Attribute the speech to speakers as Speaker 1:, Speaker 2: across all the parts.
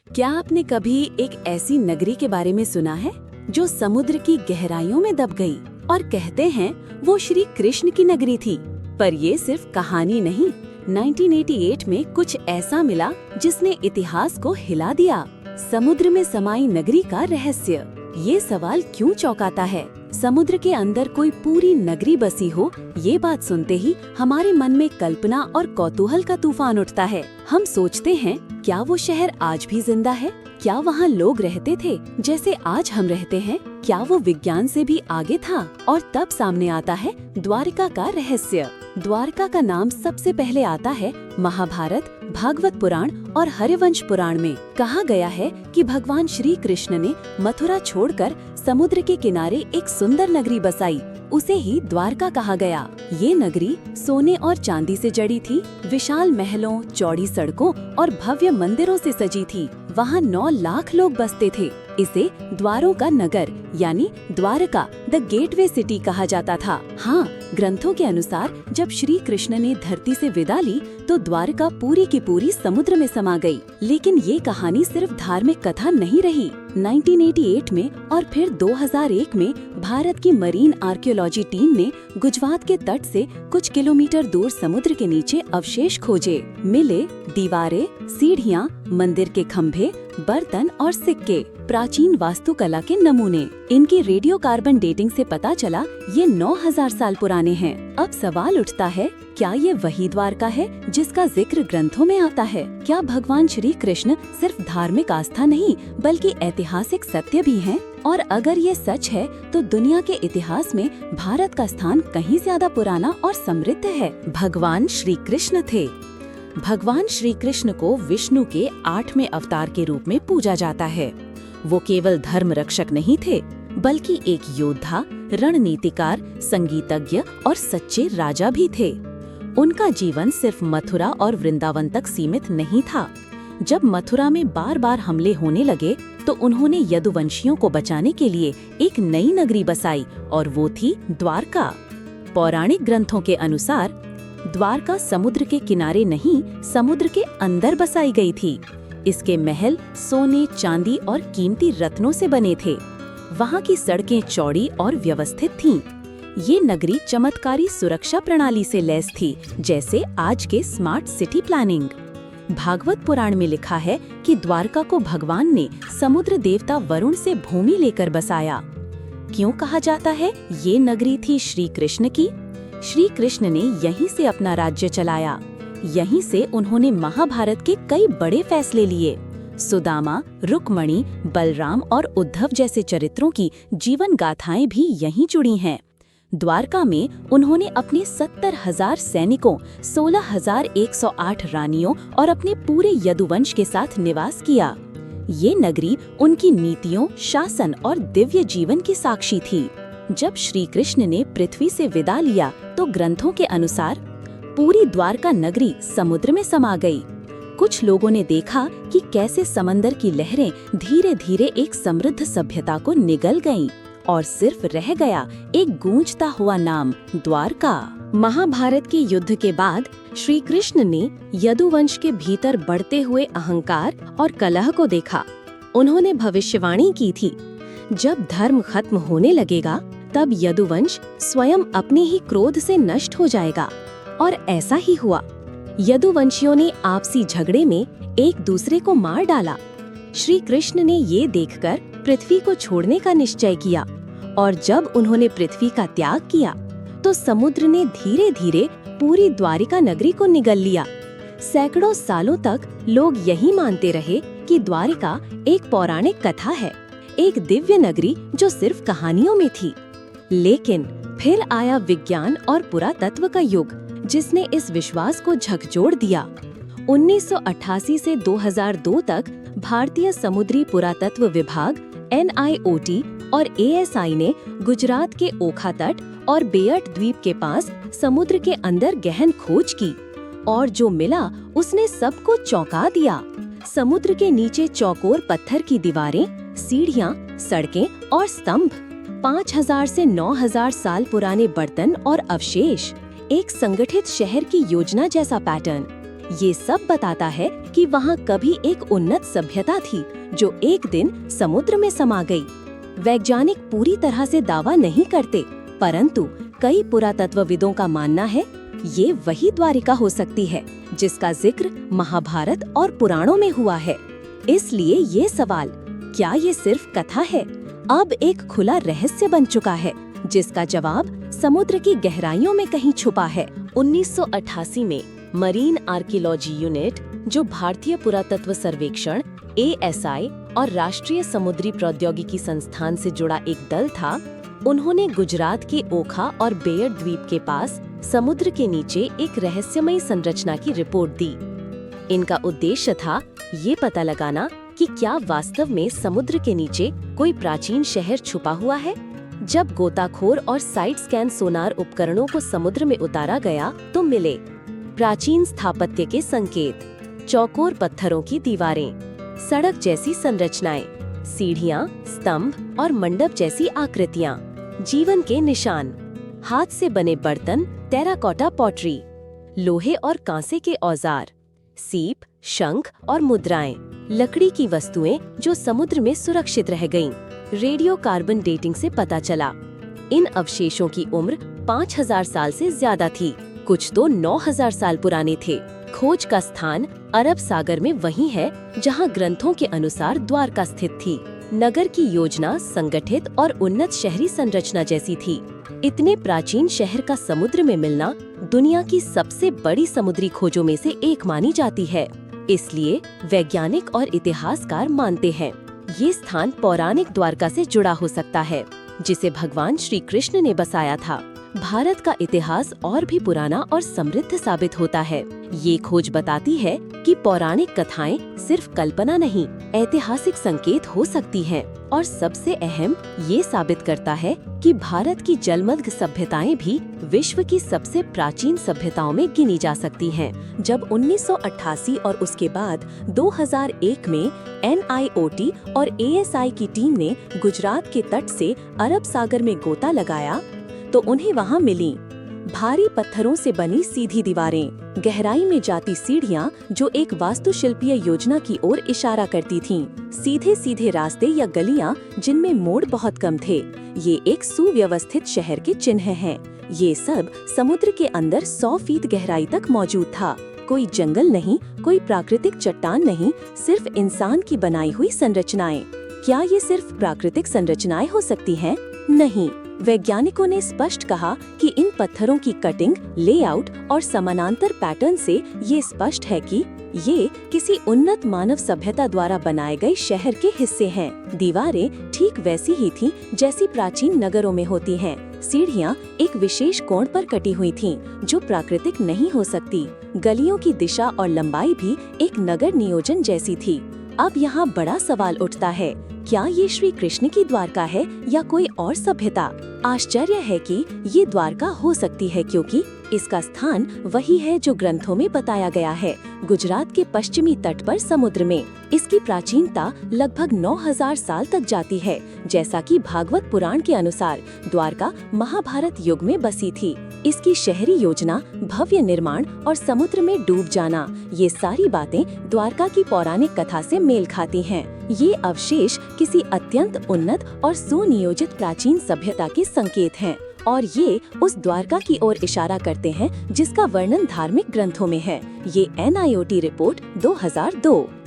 Speaker 1: क्या आपने कभी एक ऐसी नगरी के बारे में सुना है जो समुद्र की गहराइयों में दब गई और कहते हैं वो श्री कृष्ण की नगरी थी? पर ये सिर्फ कहानी नहीं, 1988 में कुछ ऐसा मिला जिसने इतिहास को हिला दिया। समुद्र में समाई नगरी का रहस्य। ये सवाल क्यों चौंकाता है? समुद्र के अंदर कोई पूरी नगरी बसी हो, ये बात सुनते ही हमारे मन में कल्पना और कौतूहल का तूफान उठता है। हम सोचते हैं, क्या वो शहर आज भी जिंदा है? क्या वहाँ लोग रहते थे जैसे आज हम रहते हैं? क्या वो विज्ञान से भी आगे था? और तब सामने आता है द्वारका का रहस्य। द्वारका का नाम सबसे पहले आता है महाभारत, भागवत पुराण और हरिवंश पुराण में। कहा गया है कि भगवान श्री कृष्ण ने मथुरा छोड़कर समुद्र के किनारे एक सुंदर नगरी बसाई, उसे ही द्वारका कहा गया। ये नगरी सोने और चांदी से जड़ी थी, विशाल महलों, चौड़ी सड़कों और भव्य मंदिरों से सजी थी। वहाँ 9 लाख लोग बसते थे। इसे द्वारों का नगर यानी द्वारका, द गेटवे सिटी कहा जाता था। हाँ, ग्रंथों के अनुसार जब श्री कृष्ण ने धरती से विदा ली तो द्वारका पूरी की पूरी समुद्र में समा गई। लेकिन ये कहानी सिर्फ धार्मिक कथा नहीं रही। 1988 में और फिर 2001 में भारत की मरीन आर्कियोलॉजी टीम ने गुजरात के तट से कुछ किलोमीटर दूर समुद्र के नीचे अवशेष खोजे। मिले दीवारें, सीढ़ियाँ, मंदिर के खंभे, बर्तन और सिक्के, प्राचीन वास्तुकला के नमूने। इनकी रेडियो कार्बन डेटिंग से पता चला ये 9000 साल पुराने हैं। अब सवाल उठता है, क्या ये वही द्वारका है जिसका जिक्र ग्रंथों में आता है? क्या भगवान श्री कृष्ण सिर्फ धार्मिक आस्था नहीं बल्कि ऐतिहासिक सत्य भी हैं? और अगर ये सच है तो दुनिया के इतिहास में भारत का स्थान कहीं ज्यादा पुराना और समृद्ध है। भगवान श्री कृष्ण थे। भगवान श्री कृष्ण को विष्णु के 8वें अवतार के रूप में पूजा जाता है। वो केवल धर्म रक्षक नहीं थे बल्कि एक योद्धा, रणनीतिकार, संगीतज्ञ और सच्चे राजा भी थे। उनका जीवन सिर्फ मथुरा और वृंदावन तक सीमित नहीं था। जब मथुरा में बार बार हमले होने लगे तो उन्होंने यदुवंशियों को बचाने के लिए एक नई नगरी बसाई और वो थी द्वारका। पौराणिक ग्रंथों के अनुसार द्वारका समुद्र के किनारे नहीं, समुद्र के अंदर बसाई गई थी। इसके महल सोने, चांदी और कीमती रत्नों से बने थे। वहाँ की सड़कें चौड़ी और व्यवस्थित थीं। ये नगरी चमत्कारी सुरक्षा प्रणाली से लैस थी, जैसे आज के स्मार्ट सिटी प्लानिंग। भागवत पुराण में लिखा है कि द्वारका को भगवान ने समुद्र देवता वरुण से भूमि लेकर बसाया। क्यों कहा जाता है ये नगरी थी श्री कृष्ण की? श्री कृष्ण ने यहीं से अपना राज्य चलाया। यहीं से उन्होंने महाभारत के कई बड़े फैसले लिए। सुदामा, रुक्मणी, बलराम और उद्धव जैसे चरित्रों की जीवन गाथाएं भी यहीं जुड़ी हैं। द्वारका में उन्होंने अपने 70,000 सैनिकों, 16,108 रानियों और अपने पूरे यदुवंश के साथ निवास किया। ये नगरी उनकी नीतियों, शासन और दिव्य जीवन की साक्षी थी। जब श्री कृष्ण ने पृथ्वी से विदा लिया तो ग्रंथों के अनुसार पूरी द्वारका नगरी समुद्र में समा गई। कुछ लोगों ने देखा कि कैसे समंदर की लहरें धीरे धीरे एक समृद्ध सभ्यता को निगल गईं और सिर्फ रह गया एक गूंजता हुआ नाम, द्वारका। महाभारत के युद्ध के बाद श्री कृष्ण ने यदुवंश के भीतर बढ़ते हुए अहंकार और कलह को देखा। उन्होंने भविष्यवाणी की थी, जब धर्म खत्म होने लगेगा तब यदुवंश स्वयं अपने ही क्रोध से नष्ट हो जाएगा। और ऐसा ही हुआ। यदुवंशियों ने आपसी झगड़े में एक दूसरे को मार डाला। श्री कृष्ण ने ये देखकर पृथ्वी को छोड़ने का निश्चय किया और जब उन्होंने पृथ्वी का त्याग किया तो समुद्र ने धीरे धीरे पूरी द्वारिका नगरी को निगल लिया। सैकड़ों सालों तक लोग यही मानते रहे कि द्वारिका एक पौराणिक कथा है, एक दिव्य नगरी जो सिर्फ कहानियों में थी। लेकिन फिर आया विज्ञान और पुरातत्व का युग, जिसने इस विश्वास को झकझोर दिया। 1988 से 2002 तक भारतीय समुद्री पुरातत्व विभाग, NIOT और ASI ने गुजरात के ओखा तट और बेअट द्वीप के पास समुद्र के अंदर गहन खोज की और जो मिला उसने सबको चौंका दिया। समुद्र के नीचे चौकोर पत्थर की दीवारें, सीढ़ियाँ, सड़कें और स्तंभ, 5000 से 9000 साल पुराने बर्तन और अवशेष, एक संगठित शहर की योजना जैसा पैटर्न।
Speaker 2: ये सब बताता है कि वहाँ कभी एक उन्नत सभ्यता थी जो एक दिन समुद्र में समा गई। वैज्ञानिक पूरी तरह से दावा नहीं करते, परंतु कई पुरातत्वविदों का मानना है ये वही द्वारिका हो सकती है जिसका जिक्र महाभारत और पुराणों में हुआ है। इसलिए ये सवाल, क्या ये सिर्फ कथा है, अब एक खुला रहस्य बन चुका है जिसका जवाब समुद्र की गहराइयों में कहीं छुपा है।
Speaker 1: 1988 में मरीन आर्कियोलॉजी यूनिट, जो भारतीय पुरातत्व सर्वेक्षण ASI और राष्ट्रीय समुद्री प्रौद्योगिकी संस्थान से जुड़ा एक दल था, उन्होंने गुजरात के ओखा और बेयर द्वीप के पास समुद्र के नीचे एक रहस्यमयी संरचना की रिपोर्ट दी। इनका उद्देश्य था ये पता लगाना कि क्या वास्तव में समुद्र के नीचे कोई प्राचीन शहर छुपा हुआ है। जब गोताखोर और साइड स्कैन सोनार उपकरणों को समुद्र में उतारा गया तो मिले प्राचीन स्थापत्य के संकेत, चौकोर पत्थरों की दीवारें, सड़क जैसी संरचनाएं, सीढ़ियां, स्तंभ और मंडप जैसी आकृतियां, जीवन के निशान, हाथ से बने बर्तन, टेराकोटा पॉटरी, लोहे और कांसे के औजार, सीप, शंख और मुद्राएं, लकड़ी की वस्तुएं जो समुद्र में सुरक्षित रह गईं। रेडियो कार्बन डेटिंग से पता चला इन अवशेषों की उम्र 5000 साल से ज्यादा थी, कुछ तो 9000 साल पुराने थे। खोज का स्थान अरब सागर में वही है जहां ग्रंथों के अनुसार द्वारका स्थित थी। नगर की योजना संगठित और उन्नत शहरी संरचना जैसी थी। इतने प्राचीन शहर का समुद्र में मिलना दुनिया की सबसे बड़ी समुद्री खोजों में से एक मानी जाती है। इसलिए वैज्ञानिक और इतिहासकार मानते हैं ये स्थान पौराणिक द्वारका से जुड़ा हो सकता है, जिसे भगवान श्री कृष्ण ने बसाया था। भारत का इतिहास और भी पुराना और समृद्ध साबित होता है। ये खोज बताती है कि पौराणिक कथाएं सिर्फ कल्पना नहीं, ऐतिहासिक संकेत हो सकती हैं। और सबसे अहम, ये साबित करता है कि भारत की जलमग्न सभ्यताएं भी विश्व की सबसे प्राचीन सभ्यताओं में गिनी जा सकती हैं। जब 1988 और उसके बाद 2001 में NIOT और ASI की टीम ने गुजरात के तट से अरब सागर में गोता लगाया तो उन्हें वहां मिली भारी पत्थरों से बनी सीधी दीवारें, गहराई में जाती सीढ़ियां जो एक वास्तुशिल्पीय योजना की ओर इशारा करती थीं, सीधे सीधे रास्ते या गलियां जिनमें मोड़ बहुत कम थे। ये एक सुव्यवस्थित शहर के चिन्ह हैं। ये सब समुद्र के अंदर 100 फीट गहराई तक मौजूद था। कोई जंगल नहीं, कोई प्राकृतिक चट्टान नहीं, सिर्फ इंसान की बनाई हुई संरचनाएं। क्या ये सिर्फ प्राकृतिक संरचनाएं हो सकती हैं? नहीं। वैज्ञानिकों ने स्पष्ट कहा कि इन पत्थरों की कटिंग, लेआउट और समानांतर पैटर्न से ये स्पष्ट है कि ये किसी उन्नत मानव सभ्यता द्वारा बनाए गए शहर के हिस्से हैं। दीवारें ठीक वैसी ही थीं जैसी प्राचीन नगरों में होती हैं। सीढ़ियां एक विशेष कोण पर कटी हुई थीं, जो प्राकृतिक नहीं हो सकती। गलियों की दिशा और लंबाई भी एक नगर नियोजन जैसी थी। अब यहाँ बड़ा सवाल उठता है, क्या ये श्री कृष्ण की द्वारका है या कोई और सभ्यता? आश्चर्य है कि ये द्वारका हो सकती है क्योंकि इसका स्थान वही है जो ग्रंथों में बताया गया है, गुजरात के पश्चिमी तट पर समुद्र में। इसकी प्राचीनता लगभग 9000 साल तक जाती है, जैसा कि भागवत पुराण के अनुसार द्वारका महाभारत युग में बसी थी। इसकी शहरी योजना, भव्य निर्माण और समुद्र में डूब जाना, ये सारी बातें द्वारका की पौराणिक कथा से मेल खाती हैं। ये अवशेष किसी अत्यंत उन्नत और सुनियोजित प्राचीन सभ्यता के संकेत हैं और ये उस द्वारका की ओर इशारा करते हैं जिसका वर्णन धार्मिक ग्रंथों में है। ये NIOT रिपोर्ट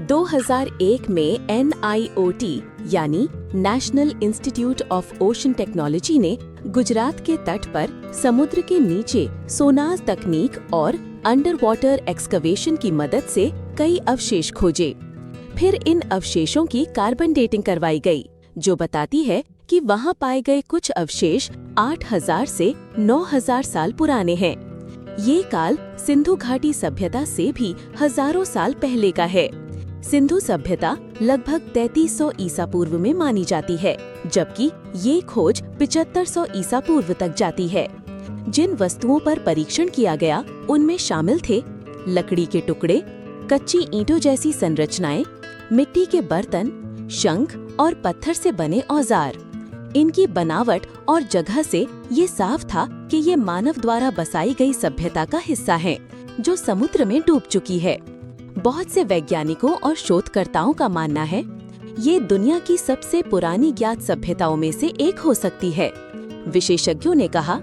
Speaker 1: 2001 में NIOT यानी national institute of ocean technology ने गुजरात के तट पर समुद्र के नीचे सोनार तकनीक और अंडर वाटर एक्सकवेशन की मदद से कई अवशेष खोजे। फिर इन अवशेषों की कार्बन डेटिंग करवाई गई, जो बताती है कि वहां पाए गए कुछ अवशेष 8000 से 9000 साल पुराने हैं। ये काल सिंधु घाटी सभ्यता से भी हजारों साल पहले का है। सिंधु सभ्यता लगभग 3300 ईसा पूर्व में मानी जाती है, जबकि ये खोज 7500 ईसा पूर्व तक जाती है। जिन वस्तुओं पर परीक्षण किया गया उनमें शामिल थे लकड़ी के टुकड़े, कच्ची ईंटों जैसी संरचनाएं, मिट्टी के बर्तन, शंख और पत्थर से बने औजार। इनकी बनावट और जगह से ये साफ था कि ये मानव द्वारा बसाई गई सभ्यता का हिस्सा है। जो समुद्र में डूब चुकी है। बहुत से वैज्ञानिकों और शोधकर्ताओं का मानना है ये दुनिया की सबसे पुरानी ज्ञात सभ्यताओं में से एक हो सकती है। विशेषज्ञों ने कहा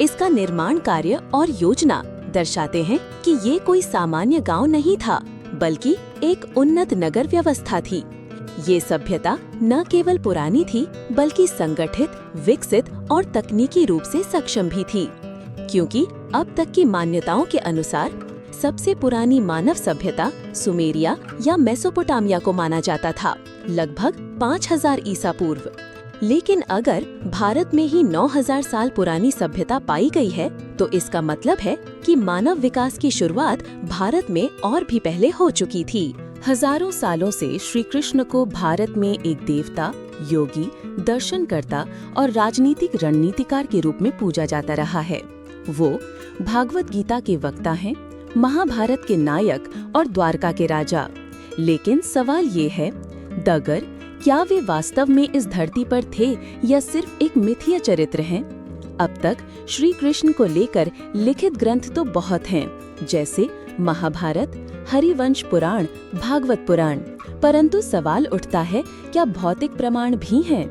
Speaker 1: इसका निर्माण कार्य और योजना दर्शाते हैं कि ये कोई सामान्य गांव नहीं था, बल्कि एक उन्नत नगर व्यवस्था थी। ये सभ्यता न केवल पुरानी थी, बल्कि संगठित, विकसित और तकनीकी रूप से सक्षम भी थी, क्योंकि अब तक की मान्यताओं के अनुसार सबसे पुरानी मानव सभ्यता सुमेरिया या मेसोपोटामिया को माना जाता था, लगभग 5000 ईसा पूर्व। लेकिन अगर भारत में ही 9000 साल पुरानी सभ्यता पाई गई है, तो इसका मतलब है कि मानव विकास की शुरुआत भारत में और भी पहले हो चुकी थी। हजारों सालों से श्री कृष्ण को भारत में एक देवता, योगी, दर्शनकर्ता और राजनीतिक रणनीतिकार के रूप में पूजा जाता रहा है। वो भागवत गीता के वक्ता हैं, महाभारत के नायक और द्वारका के राजा। लेकिन सवाल ये है, डगर, क्या वे वास्तव में इस धरती पर थे या सिर्फ एक मिथ्या चरित्र हैं? अब तक श्री कृष्ण को लेकर लिखित ग्रंथ तो बहुत हैं, जैसे महाभारत, हरिवंश पुराण, भागवत पुराण। परंतु सवाल उठता है, क्या भौतिक प्रमाण भी हैं?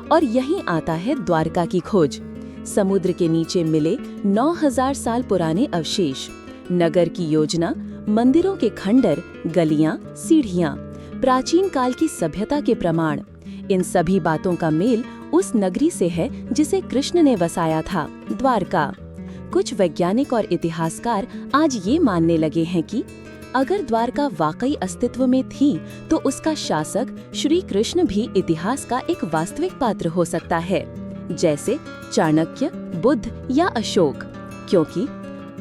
Speaker 1: और यहीं आता है द्वारका की खोज। समुद्र के नीचे मिले 9000 साल पुराने अवशेष, नगर की योजना, मंदिरों के खंडर, गलियां, सीढ़ियां, प्राचीन काल की सभ्यता के प्रमाण। इन सभी बातों का मेल उस नगरी से है जिसे कृष्ण ने वसाया था, द्वारका। कुछ वैज्ञानिक और इतिहासकार आज ये मानने लगे हैं कि अगर द्वारका वाकई अस्तित्व में थी, तो उसका शासक श्री कृष्ण भी इतिहास का एक वास्तविक पात्र हो सकता है, जैसे चाणक्य, बुद्ध या अशोक, क्योंकि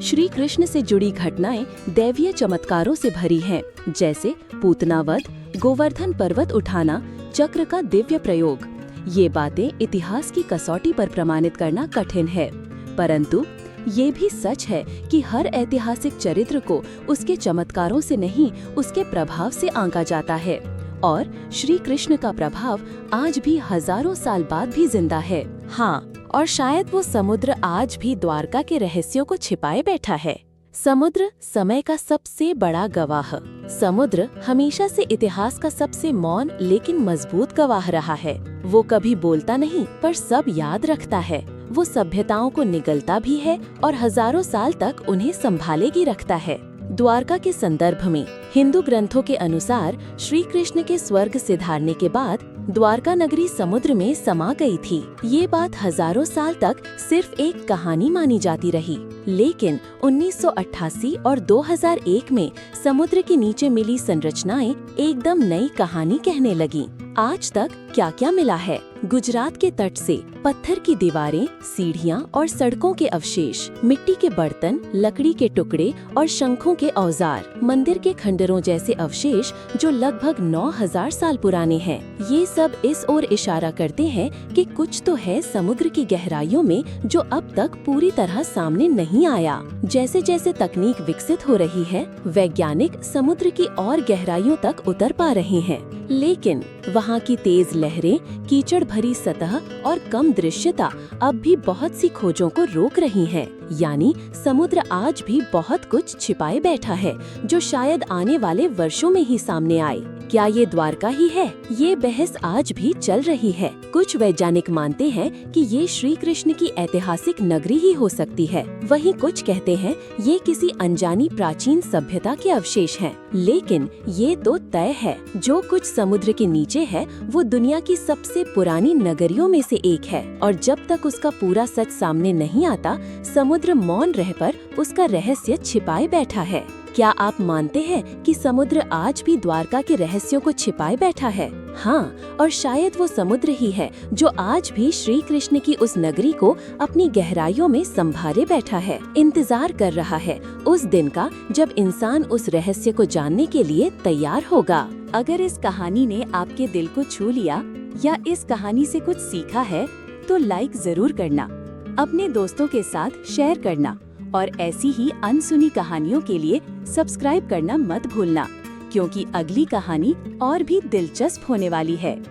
Speaker 1: श्री कृष्ण से जुड़ी घटनाएं दैवीय चमत्कारों से भरी हैं, जैसे पूतनावध, गोवर्धन पर्वत उठाना, चक्र का दिव्य प्रयोग। ये बातें इतिहास की कसौटी पर प्रमाणित करना कठिन है, परंतु ये भी सच है कि हर ऐतिहासिक चरित्र को उसके चमत्कारों से नहीं, उसके प्रभाव से आंका जाता है। और श्री कृष्ण का प्रभाव आज भी हजारों साल बाद भी जिंदा है। हाँ, और शायद वो समुद्र आज भी द्वारका के रहस्यों को छिपाए बैठा है। समुद्र समय का सबसे बड़ा गवाह। समुद्र हमेशा से इतिहास का सबसे मौन लेकिन मजबूत गवाह रहा है। वो कभी बोलता नहीं, पर सब याद रखता है। वो सभ्यताओं को निगलता भी है और हजारों साल तक उन्हें संभालेगी रखता है। द्वारका के संदर्भ में हिंदू ग्रंथों के अनुसार श्री कृष्ण के स्वर्ग सिधारने के बाद द्वारका नगरी समुद्र में समा गई थी। ये बात हजारों साल तक सिर्फ एक कहानी मानी जाती रही, लेकिन 1988 और 2001 में समुद्र के नीचे मिली संरचनाएं एकदम नई कहानी कहने लगी। आज तक क्या क्या मिला है? गुजरात के तट से पत्थर की दीवारें, सीढ़ियां और सड़कों के अवशेष, मिट्टी के बर्तन, लकड़ी के टुकड़े और शंखों के औजार, मंदिर के खंडरों जैसे अवशेष जो लगभग 9000 साल पुराने हैं। ये सब इस ओर इशारा करते हैं कि कुछ तो है समुद्र की गहराइयों में जो अब तक पूरी तरह सामने नहीं आया। जैसे जैसे तकनीक विकसित हो रही है, वैज्ञानिक समुद्र की और गहराइयों तक उतर पा रहे हैं, लेकिन वहाँ की तेज लहरें, कीचड़ भरी सतह और कम दृश्यता अब भी बहुत सी खोजों को रोक रही हैं। यानी समुद्र आज भी बहुत कुछ छिपाए बैठा है जो शायद आने वाले वर्षों में ही सामने आए। क्या ये द्वारका ही है? ये बहस आज भी चल रही है। कुछ वैज्ञानिक मानते हैं कि ये श्री कृष्ण की ऐतिहासिक नगरी ही हो सकती है। वहीं कुछ कहते हैं ये किसी अनजानी प्राचीन सभ्यता के अवशेष हैं। लेकिन ये तो तय है, जो कुछ समुद्र के नीचे है वो दुनिया की सबसे पुरानी नगरियों में से एक है, और जब तक उसका पूरा सच सामने नहीं आता, समुद्र मौन रह पर उसका रहस्य छिपाए बैठा है। क्या आप मानते हैं कि समुद्र आज भी द्वारका के रहस्यों को छिपाए बैठा है? हाँ, और शायद वो समुद्र ही है जो आज भी श्री कृष्ण की उस नगरी को अपनी गहराइयों में संभाले बैठा है, इंतजार कर रहा है उस दिन का जब इंसान उस रहस्य को जानने के लिए तैयार होगा। अगर इस कहानी ने आपके दिल को छू लिया या इस कहानी से कुछ सीखा है, तो लाइक जरूर करना, अपने दोस्तों के साथ शेयर करना और ऐसी ही अनसुनी कहानियों के लिए सब्सक्राइब करना मत भूलना, क्योंकि अगली कहानी और भी दिलचस्प होने वाली है।